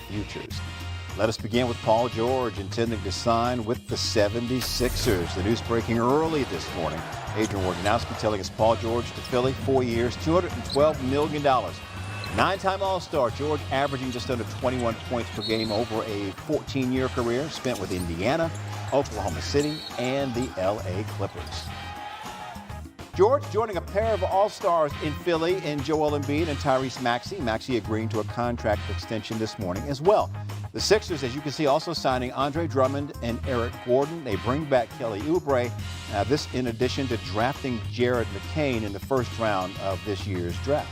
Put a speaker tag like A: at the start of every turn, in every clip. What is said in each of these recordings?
A: futures. Let us begin with Paul George intending to sign with the 76ers. The news breaking early this morning. Adrian Wojnarowski telling us Paul George to Philly, 4 years, $212 million. 9-time All-Star, George averaging just under 21 points per game over a 14-year career spent with Indiana, Oklahoma City, and the LA Clippers. George joining a pair of All-Stars in Philly in Joel Embiid and Tyrese Maxey. Maxey agreeing to a contract extension this morning as well. The Sixers, as you can see, also signing Andre Drummond and Eric Gordon. They bring back Kelly Oubre. This in addition to drafting Jared McCain in the first round of this year's draft.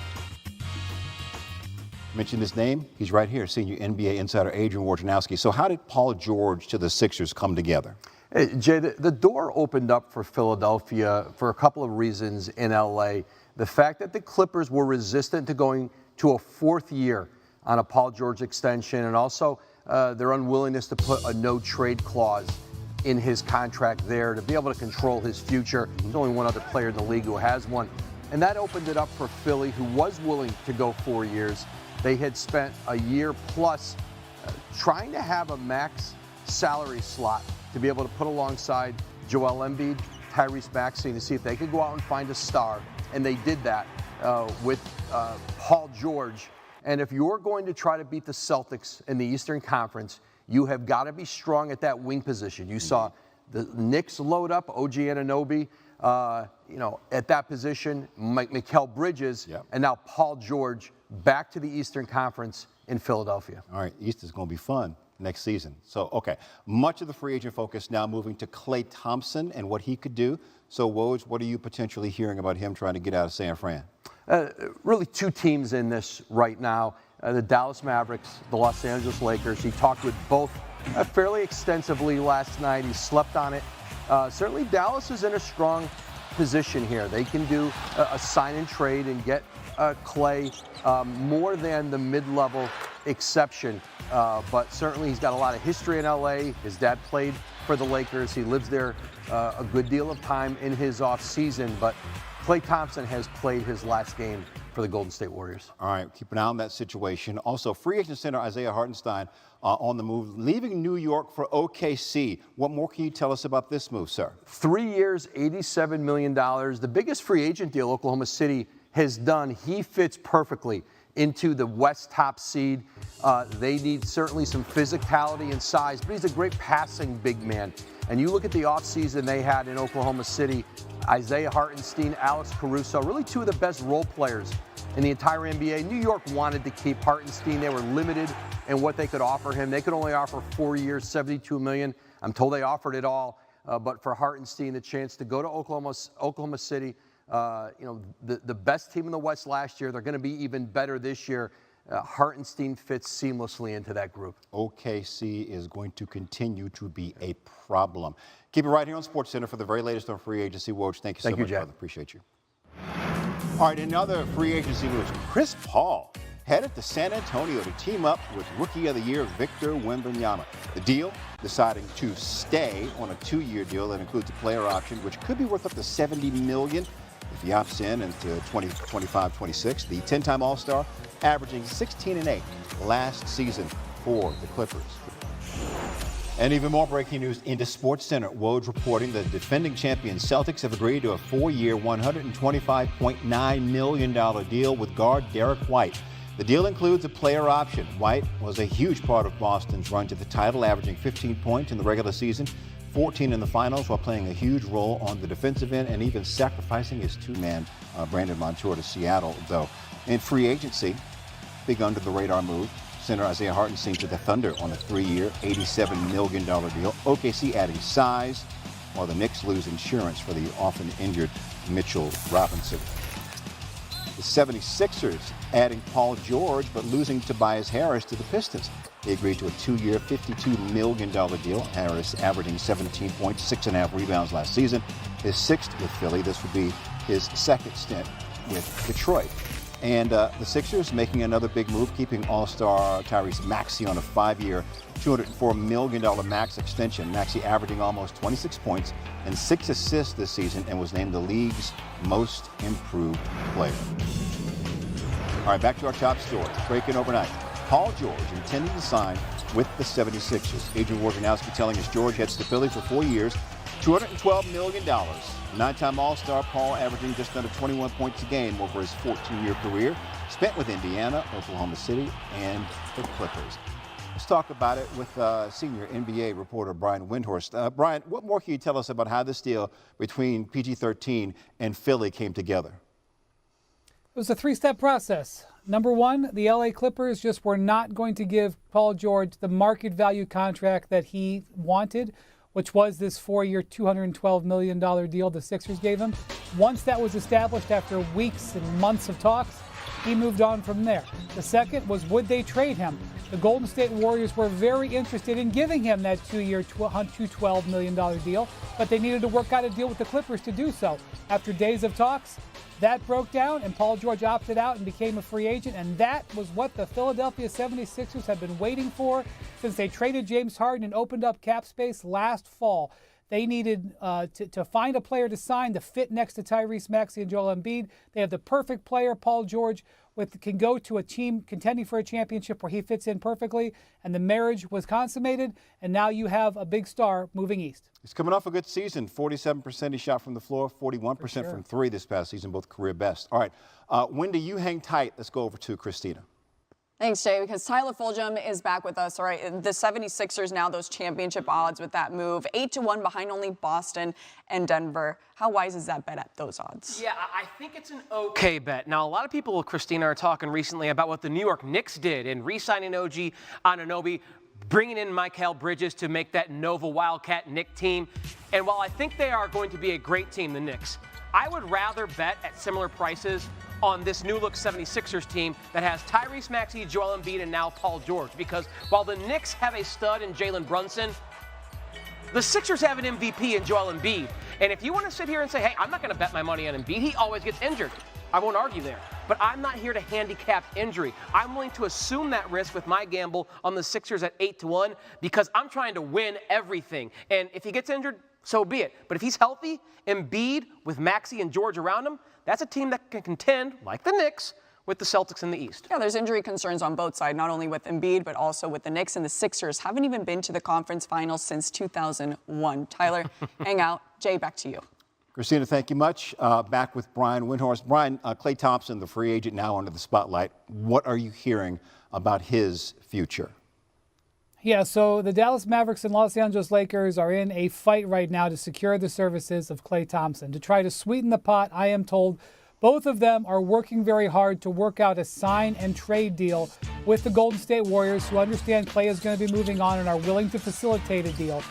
A: Mention his name, he's right here, senior NBA insider Adrian Wojnarowski. So how did Paul George to the Sixers come together?
B: Hey, Jay, the door opened up for Philadelphia for a couple of reasons in LA. The fact that the Clippers were resistant to going to a fourth year on a Paul George extension, and also their unwillingness to put a no-trade clause in his contract there to be able to control his future. There's only one other player in the league who has one. And that opened it up for Philly, who was willing to go 4 years. They had spent a year plus trying to have a max salary slot to be able to put alongside Joel Embiid, Tyrese Maxey, to see if they could go out and find a star. And they did that with Paul George. And if you're going to try to beat the Celtics in the Eastern Conference, you have got to be strong at that wing position. You saw the Knicks load up OG Anunoby, at that position, Mikal Bridges, and now Paul George back to the Eastern Conference in Philadelphia.
A: All right, East is going to be fun next season. So, okay, much of the free agent focus now moving to Klay Thompson and what he could do. So, Woj, what are you potentially hearing about him trying to get out of San Fran?
B: Really two teams in this right now, the Dallas Mavericks, the Los Angeles Lakers. He talked with both fairly extensively last night. He slept on it. Certainly Dallas is in a strong position here. They can do a sign and trade and get Klay more than the mid-level exception. But certainly he's got a lot of history in LA. His dad played for the Lakers. He lives there a good deal of time in his off season. But Klay Thompson has played his last game for the Golden State Warriors.
A: All right, keep an eye on that situation. Also, free agent center Isaiah Hartenstein on the move, leaving New York for OKC. What more can you tell us about this move, sir?
B: 3 years, $87 million. The biggest free agent deal Oklahoma City has done. He fits perfectly into the West top seed. They need certainly some physicality and size, but he's a great passing big man. And you look at the offseason they had in Oklahoma City, Isaiah Hartenstein, Alex Caruso, really two of the best role players in the entire NBA. New York wanted to keep Hartenstein. They were limited in what they could offer him. They could only offer 4 years, $72 million. I'm told they offered it all. But for Hartenstein, the chance to go to Oklahoma City, the best team in the West last year, they're going to be even better this year. Hartenstein fits seamlessly into that group.
A: OKC is going to continue to be a problem. Keep it right here on SportsCenter for the very latest on free agency. Woj, thank you so much, brother. Appreciate you. All right, another free agency moves. Chris Paul headed to San Antonio to team up with Rookie of the Year Victor Wembanyama. The deal, deciding to stay on a 2-year deal that includes a player option, which could be worth up to $70 million if he opts in into 2025-26. The 10-time All-Star, averaging 16 and 8 last season for the Clippers. And even more breaking news into SportsCenter. Woj reporting that the defending champion Celtics have agreed to a 4-year, $125.9 million deal with guard Derrick White. The deal includes a player option. White was a huge part of Boston's run to the title, averaging 15 points in the regular season, 14 in the finals, while playing a huge role on the defensive end and even sacrificing his two-man Brandon Montour to Seattle, though. In free agency, big under-the-radar move. Center Isaiah Hartenstein to the Thunder on a 3-year, $87 million deal. OKC adding size, while the Knicks lose insurance for the often injured Mitchell Robinson. The 76ers adding Paul George, but losing Tobias Harris to the Pistons. They agreed to a 2-year, $52 million deal. Harris averaging 17 points, 6.5 rebounds last season. His 6th with Philly. This would be his second stint with Detroit. And the Sixers making another big move, keeping All-Star Tyrese Maxey on a 5-year, $204 million max extension. Maxey averaging almost 26 points and 6 assists this season and was named the league's most improved player. All right, back to our top story. Breaking overnight. Paul George intending to sign with the 76ers. Adrian Wojnarowski telling us George had stability for 4 years, $212 million. Nine-time All-Star Paul averaging just under 21 points a game over his 14-year career, spent with Indiana, Oklahoma City, and the Clippers. Let's talk about it with senior NBA reporter Brian Windhorst. Brian, what more can you tell us about how this deal between PG-13 and Philly came together?
C: It was a three-step process. Number one, the LA Clippers just were not going to give Paul George the market value contract that he wanted, which was this 4-year, $212 million deal the Sixers gave him. Once that was established after weeks and months of talks, he moved on from there. The second was, would they trade him? The Golden State Warriors were very interested in giving him that 2-year, $212 million deal, but they needed to work out a deal with the Clippers to do so. After days of talks, that broke down, and Paul George opted out and became a free agent, and that was what the Philadelphia 76ers have been waiting for since they traded James Harden and opened up cap space last fall. They needed to find a player to sign to fit next to Tyrese Maxey and Joel Embiid. They have the perfect player, Paul George, can go to a team contending for a championship where he fits in perfectly, and the marriage was consummated, and now you have a big star moving east.
A: He's coming off a good season. 47% he shot from the floor, 41% from three this past season, both career best. All right, Wendy, you hang tight. Let's go over to Christina.
D: Thanks, Jay, because Tyler Fulgham is back with us. All right, the 76ers now those championship odds with that move, 8-1 behind only Boston and Denver. How wise is that bet at those odds?
E: Yeah, I think it's an okay bet. Now, a lot of people, Christina, are talking recently about what the New York Knicks did in re-signing OG Anunoby, bringing in Mikal Bridges to make that Nova Wildcat Knick team. And while I think they are going to be a great team, the Knicks, I would rather bet at similar prices on this new-look 76ers team that has Tyrese Maxey, Joel Embiid, and now Paul George. Because while the Knicks have a stud in Jalen Brunson, the Sixers have an MVP in Joel Embiid. And if you want to sit here and say, hey, I'm not going to bet my money on Embiid, he always gets injured, I won't argue there. But I'm not here to handicap injury. I'm willing to assume that risk with my gamble on the Sixers at 8-1 because I'm trying to win everything. And if he gets injured, so be it. But if he's healthy, Embiid with Maxey and George around him, that's a team that can contend, like the Knicks, with the Celtics in the East.
D: Yeah, there's injury concerns on both sides, not only with Embiid, but also with the Knicks, and the Sixers haven't even been to the conference finals since 2001. Tyler, hang out. Jay, back to you.
A: Christina, thank you much. Back with Brian Windhorst. Brian, Klay Thompson, the free agent now under the spotlight. What are you hearing about his future?
C: Yeah, so the Dallas Mavericks and Los Angeles Lakers are in a fight right now to secure the services of Klay Thompson. To try to sweeten the pot, I am told both of them are working very hard to work out a sign and trade deal with the Golden State Warriors, who understand Klay is going to be moving on and are willing to facilitate a deal.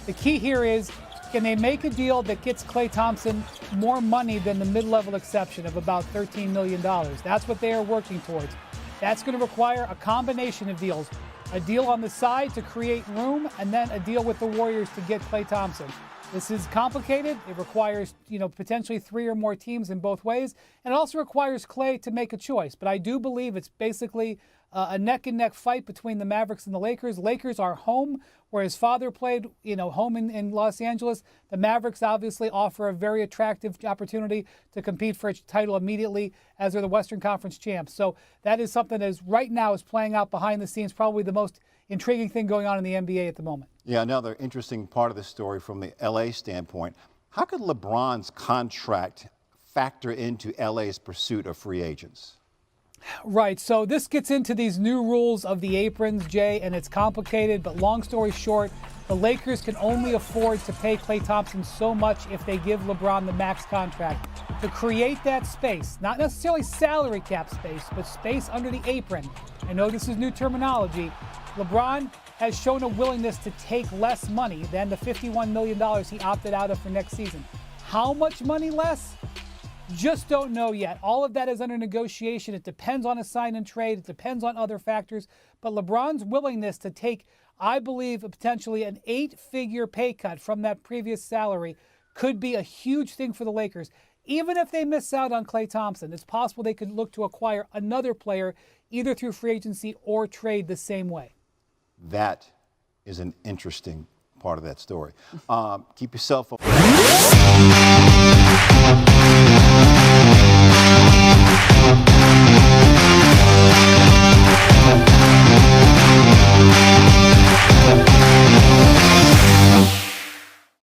C: The key here is, can they make a deal that gets Klay Thompson more money than the mid-level exception of about $13 million? That's what they are working towards. That's going to require a combination of deals. A deal on the side to create room, and then a deal with the Warriors to get Klay Thompson. This is complicated. It requires, potentially 3 or more teams in both ways. And it also requires Klay to make a choice. But I do believe it's basically a neck-and-neck fight between the Mavericks and the Lakers. Lakers are home, where his father played, home in Los Angeles. The Mavericks obviously offer a very attractive opportunity to compete for a title immediately, as are the Western Conference champs. So that is something that is right now is playing out behind the scenes, probably the most intriguing thing going on in the NBA at the moment.
A: Yeah, another interesting part of the story from the LA standpoint. How could LeBron's contract factor into LA's pursuit of free agents?
C: Right, so this gets into these new rules of the aprons, Jay, and it's complicated, but long story short, the Lakers can only afford to pay Klay Thompson so much if they give LeBron the max contract. To create that space, not necessarily salary cap space, but space under the apron. I know this is new terminology. LeBron has shown a willingness to take less money than the $51 million he opted out of for next season. How much money less? Just don't know yet. All of that is under negotiation. It depends on a sign and trade. It depends on other factors. But LeBron's willingness to take, I believe, potentially an 8-figure pay cut from that previous salary could be a huge thing for the Lakers. Even if they miss out on Klay Thompson, it's possible they could look to acquire another player either through free agency or trade the same way.
A: That is an interesting part of that story. Keep yourself up.